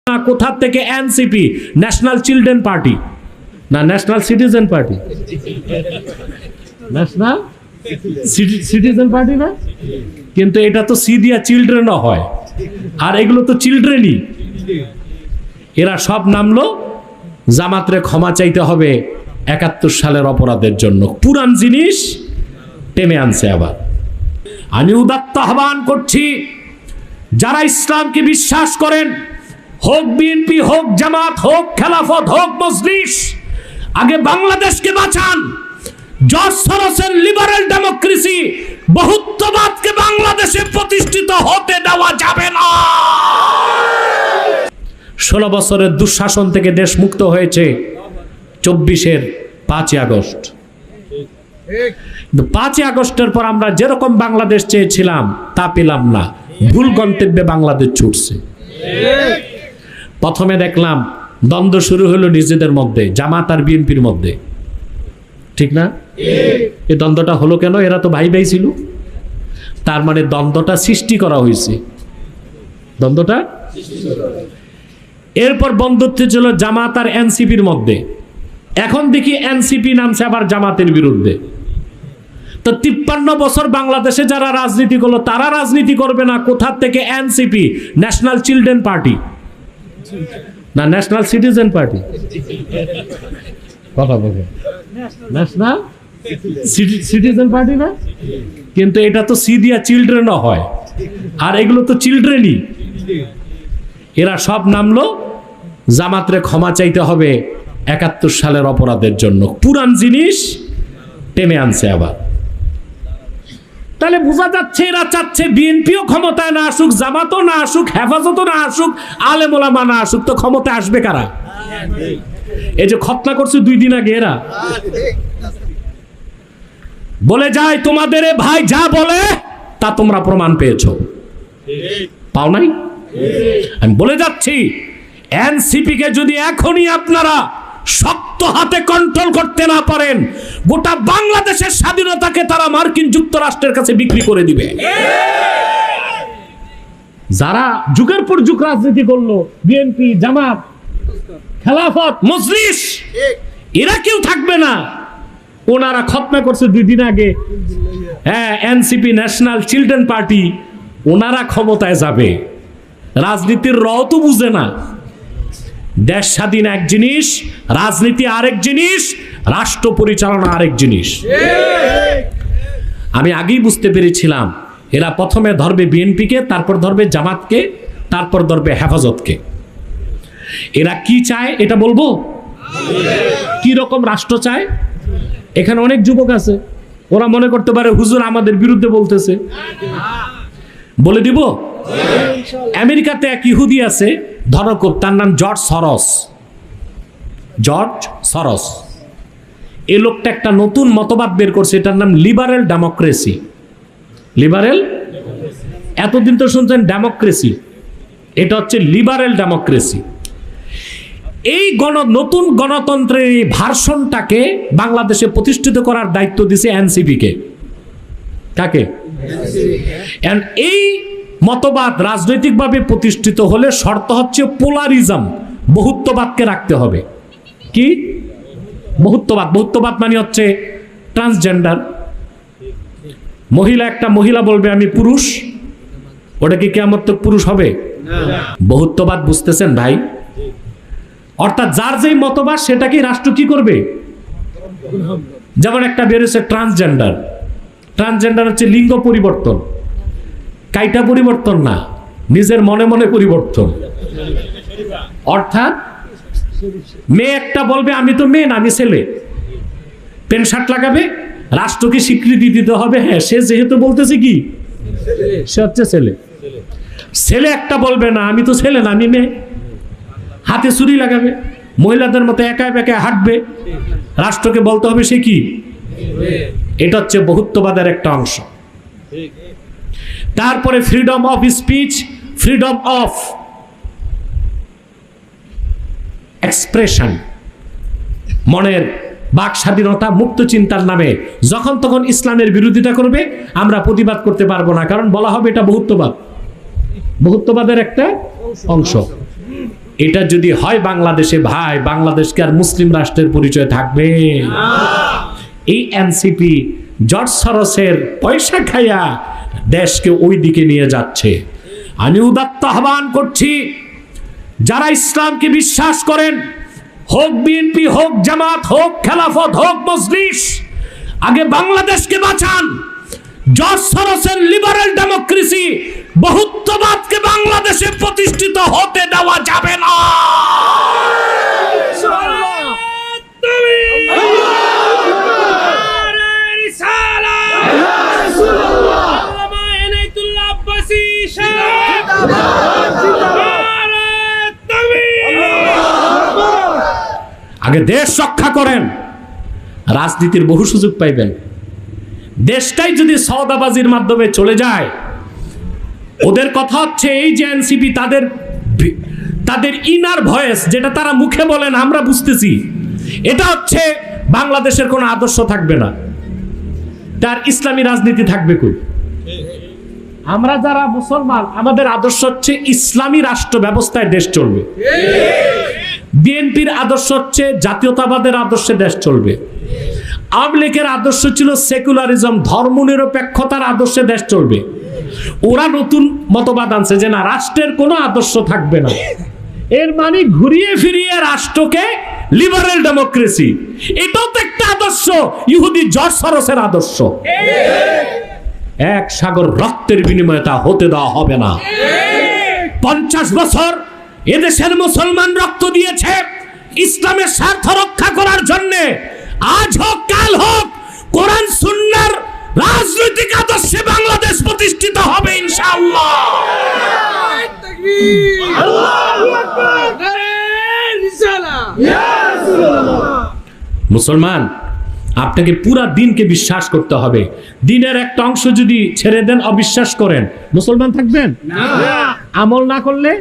কোথা থেকে NCP, national children party না national citizen party, national citizen party না, কিন্তু এটা তো সি দিয়া চিলড্রেনও হয়, আর এগুলো তো চিলড্রেনই। এরা সব নামলো জামাতরে ক্ষমা চাইতে হবে ৭১ সালের অপরাধের জন্য। পুরান জিনিস টেনে আনছে আবার। আমি উদাত্ত আহ্বান করছি, যারা ইসলামকে বিশ্বাস করেন, হোক বিএনপি, হোক জামাত, হোক খেলাফত, হোক মজলিস, আগে বাংলাদেশকে বাঁচান। জর্জ সরোসের লিবারেল ডেমোক্রেসি, বহুত্ববাদকে বাংলাদেশে প্রতিষ্ঠিত হতে দেওয়া যাবে না। 16 বছরের দুঃশাসন থেকে দেশ মুক্ত হয়েছে 24-এর 5ই আগস্ট। 5ই আগস্টের পর আমরা যেরকম বাংলাদেশ চেয়েছিলাম তা পেলাম না, ভুল গন্তব্যে বাংলাদেশ ছুটছে। প্রথমে দেখলাম দ্বন্দ্ব শুরু হলো নিজেদের মধ্যে, জামাত আর বিএনপির মধ্যে, ঠিক না? এই দ্বন্দ্বটা হলো কেন? এরা তো ভাই ভাই ছিল, তার মানে দ্বন্দ্বটা সৃষ্টি করা হয়েছে। দ্বন্দ্বটা এরপর বন্ধুত্ব ছিল জামাত আর এনসিপির মধ্যে। এখন দেখি এনসিপি নামছে আবার জামাতের বিরুদ্ধে। তো 53 বছর বাংলাদেশে যারা রাজনীতি করলো তারা রাজনীতি করবে না কোথা থেকে এনসিপি, ন্যাশনাল চিলড্রেন পার্টি না ন্যাশনাল সিটিজেন পার্টি, কথা বলে ন্যাশনাল সিটিজেন পার্টি না, কিন্তু এটা তো সি দিয়া চিলড্রেনও হয়, আর এগুলো তো চিলড্রেনই। এরা সব নামলো জামাতরে ক্ষমা চাইতে হবে ৭১ সালের অপরাধের জন্য। পুরান জিনিস টেনে আনছে আবার। তাহলে বোঝা যাচ্ছে এরা চাচ্ছে বিএনপিও ক্ষমতায় না আসুক, জামাতও না আসুক, হেফাজতও না আসুক, আলেম ওলামা না আসুক, তো ক্ষমতায় আসবে কারা? এই যে খতনা করছে 2 দিন আগে, এরা বলে যায় তোমাদের ভাই যা বলে তা তোমরা প্রমাণ পেয়েছো, পাও নাই? আমি বলে যাচ্ছি, এনসিপি কে যদি এখনই আপনারা শক্ত হাতে কন্ট্রোল করতে না পারেন, গোটা বাংলাদেশের স্বাধীনতাকে তারা মার্কিন যুক্তরাষ্ট্রের কাছে বিক্রি করে দিবে। যারা যুগের পর যুগ রাজনীতি করলো, বিএনপি, জামাত, খেলাফত, মজলিস, এরা কেউ থাকবে না। ওনারা খতনা করছে 2 দিন আগে, হ্যাঁ, এনসিপি, ন্যাশনাল চিলড্রেন পার্টি, ওনারা ক্ষমতায় যাবে। রাজনীতির র তো বুঝে না। দেশ স্বাধীন এক জিনিস, রাজনীতি আরেক জিনিস, রাষ্ট্র পরিচালনা আরেক জিনিস। আমি আগেই বুঝতে পেরেছিলাম এরা প্রথমে ধরবে বিএনপিকে, তারপর ধরবে জামাতকে, তারপর ধরবে হেফাজতকে। এরা কি চায় এটা বলবো? কি রকম রাষ্ট্র চায়? এখানে অনেক যুবক আছে, ওরা মনে করতে পারে হুজুর আমাদের বিরুদ্ধে বলতেছে। বলে দিব, আমেরিকাতে এক ইহুদি আছে, ধনকুব, তার নাম জর্জ সরস। জর্জ সরস এই লোকটা একটা নতুন মতবাদ বের করছে, এটার নাম লিবারেল ডেমোক্রেসি। লিবারেল, এতদিন তো শুনছেন ডেমোক্রেসি, এটা হচ্ছে লিবারেল ডেমোক্রেসি। এই নতুন গণতন্ত্রের এই ভার্সনটাকে বাংলাদেশে প্রতিষ্ঠিত করার দায়িত্ব দিছে এনসিপি কে। কাকে? এই মতবাদ রাজনৈতিকভাবে প্রতিষ্ঠিত হলে শর্ত হচ্ছে পোলারিজম, বহুত্ববাদকে রাখতে হবে। কি বহুত্ববাদ? বহুত্ববাদ মানে হচ্ছে ট্রান্সজেন্ডার, মহিলা, একটা মহিলা বলবে আমি পুরুষ, ওটা কি কিয়ামত তক পুরুষ হবে? বহুত্ববাদ বুঝতেছেন ভাই? অর্থাৎ যার যেই মতবাদ সেটাকে রাষ্ট্র কি করবে? যেমন একটা বেরোছে ট্রান্সজেন্ডার। ট্রান্সজেন্ডার হচ্ছে লিঙ্গ পরিবর্তন, কাইটা পরিবর্তন না, নিজের মনে মনে পরিবর্তন। অর্থাৎ মেয়ে একটা বলবে আমি তো মেয়ে না, আমি ছেলে, প্যান্ট শার্ট লাগাবে, রাষ্ট্রকে স্বীকৃতি দিতে হবে, হ্যাঁ সে যেহেতু বলতেছে কি সে হচ্ছে ছেলে। ছেলে একটা বলবে না আমি তো ছেলে না, আমি মেয়ে, হাতে ছুরি লাগাবে, মহিলাদের মতো একা একা হাঁটবে, রাষ্ট্রকে বলতে হবে সে কি। এটা হচ্ছে বহুত্ববাদের একটা অংশ। তারপরে freedom of speech, freedom of expression, মনের বাক স্বাধীনতা, মুক্ত চিন্তার নামে যখন তখন ইসলামের বিরোধিতা করবে, আমরা প্রতিবাদ করতে পারবো না, কারণ বলা হবে এটা বহুত্ববাদ, বহুত্ববাদের একটা অংশ। এটা যদি হয় বাংলাদেশে, ভাই, বাংলাদেশকে আর মুসলিম রাষ্ট্রের পরিচয় থাকবে? এই এনসিপি জর্জ সরোসের পয়সা খাইয়া দেশকে ওই দিকে নিয়ে যাচ্ছে। আমি উদাত্ত আহ্বান করছি, যারা ইসলামকে বিশ্বাস করেন, হোক বিএনপি, হোক জামাত, হোক খেলাফত, হোক মজলিস, আগে বাংলাদেশকে বাঁচান। জর্জ সরোসের লিবারেল ডেমোক্রেসি, বহুত্ববাদকে বাংলাদেশে প্রতিষ্ঠিত হতে দেওয়া যাবে না। আগে দেশ রক্ষা করেন, রাজনীতির বহু সুযোগ পাইবেন। দেশটাই যদি সওদাবাজির মাধ্যমে চলে যায়, ওদের কথা হচ্ছে এই যে এনসিপি, তাদের ইনার ভয়েস, যেটা তারা মুখে বলেন আমরা বুঝতেছি, এটা হচ্ছে বাংলাদেশের কোনো আদর্শ থাকবে না, তার ইসলামী রাজনীতি থাকবে কই? আমরা যারা মুসলমান, আমাদের আদর্শ হচ্ছে ইসলামী রাষ্ট্র ব্যবস্থায় দেশ চলবে। বিএনপির আদর্শ হচ্ছে জাতীয়তাবাদের আদর্শে দেশ চলবে। আওয়ামী লীগের আদর্শ ছিল সেকুলারিজম, ধর্মনিরপেক্ষতার আদর্শে দেশ চলবে। ওরা নতুন মতবাদ আনছে যে না, রাষ্ট্রের কোনো আদর্শ থাকবে না। এর মানে ঘুরিয়ে ফিরিয়ে রাষ্ট্রকে লিবারেল ডেমোক্রেসি, এটাও তো একটা আদর্শ, ইহুদি জর্জ সরোসের আদর্শ। এক সাগর রক্তের বিনিময়ে তা হতে দেওয়া হবে না। 50 বছর এদেশের মুসলমান রক্ত দিয়েছে ইসলামের স্বার্থ রক্ষা করার জন্য। আজ হোক কাল হোক, কোরআন সুন্নাহর রাজনৈতিক আদর্শে বাংলাদেশ প্রতিষ্ঠিত হবে ইনশাআল্লাহ। মুসলমান, আপনাকে পুরা দিনকে বিশ্বাস করতে হবে। দিনের একটা অংশ যদি ছেড়ে দেন, অবিশ্বাস করেন, মুসলমান থাকবেন না। আমল না করলে